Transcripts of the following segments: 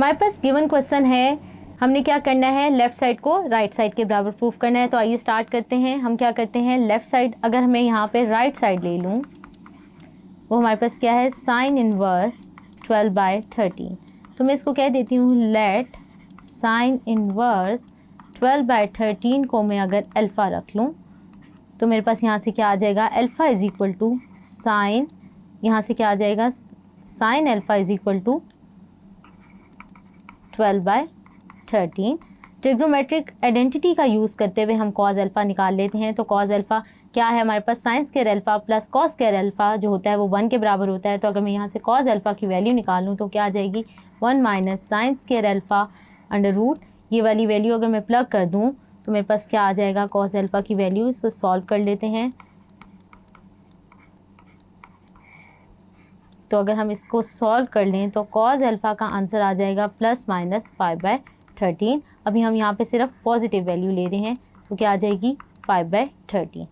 हमारे पास given question है, हमने क्या करना है, लेफ़्ट साइड को राइट साइड के बराबर प्रूफ करना है। तो आइए स्टार्ट करते हैं। हम क्या करते हैं, लेफ़्ट साइड अगर मैं यहाँ पे राइट साइड ले लूँ, वो हमारे पास क्या है, साइन इनवर्स 12/13। तो मैं इसको कह देती हूँ लेट साइन इनवर्स 12/13 को मैं अगर अल्फ़ा रख लूँ तो मेरे पास यहाँ से क्या आ जाएगा, alpha is equal to sine, यहाँ से क्या आ जाएगा, sine alpha is equal to 12/13। Trigonometric identity का यूज़ करते हुए हम कॉज अल्फ़ा निकाल लेते हैं। तो कॉज अल्फ़ा क्या है हमारे पास, sine square alpha plus cos square alpha जो होता है वो 1 के बराबर होता है। तो अगर मैं यहाँ से कॉज अल्फ़ा की वैल्यू निकालूँ तो क्या आ जाएगी, 1 minus sine square alpha under root, ये वाली वैल्यू अगर मैं प्लग कर दूँ तो मेरे पास क्या आ जाएगा, कॉस अल्फ़ा की वैल्यू। इसको सॉल्व कर लेते हैं। तो अगर हम इसको सॉल्व कर लें तो कॉस अल्फ़ा का आंसर आ जाएगा +/5/13। अभी हम यहाँ पे सिर्फ पॉजिटिव वैल्यू ले रहे हैं तो क्या आ जाएगी, 5/13।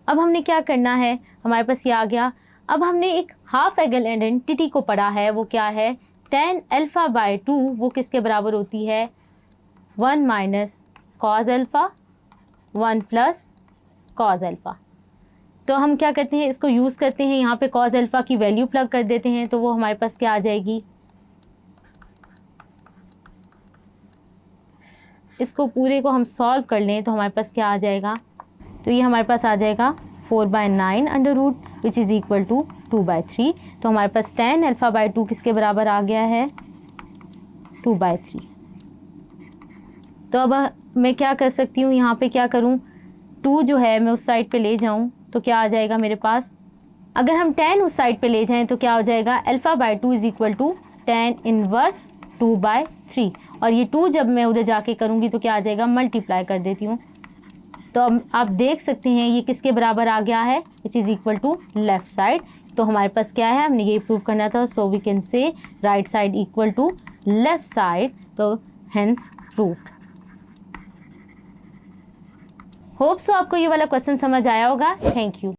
अब हमने क्या करना है, हमारे पास ये आ गया। अब हमने एक हाफ एंगल आइडेंटिटी को पढ़ा है, वो क्या है, tan α/2 वो किसके बराबर होती है, 1 minus cos alpha 1 plus cos alpha. तो हम क्या करते हैं, इसको यूज़ करते हैं, यहाँ पे कॉस अल्फ़ा की वैल्यू प्लग कर देते हैं तो वो हमारे पास क्या आ जाएगी, इसको पूरे को हम सॉल्व कर लें तो हमारे पास क्या आ जाएगा, तो ये हमारे पास आ जाएगा 4/9 under root which is equal to 2/3। तो हमारे पास tan α/2 किसके बराबर आ गया है, 2/3। तो अब मैं क्या कर सकती हूँ, यहाँ पे क्या करूँ, 2 जो है मैं उस साइड पे ले जाऊँ तो क्या आ जाएगा मेरे पास, अगर हम tan उस साइड पे ले जाएं तो क्या हो जाएगा, α/2 is equal to tan inverse 2/3। और ये 2 जब मैं उधर जाके करूँगी तो क्या आ जाएगा, मल्टीप्लाई कर देती हूँ। तो अब आप देख सकते हैं ये किसके बराबर आ गया है, which is equal to left side. तो हमारे पास क्या है, हमने ये प्रूव करना था। So we can say right side equal to left side, तो हेंस प्रूव्ड। होप सो आपको ये वाला क्वेश्चन समझ आया होगा। Thank you.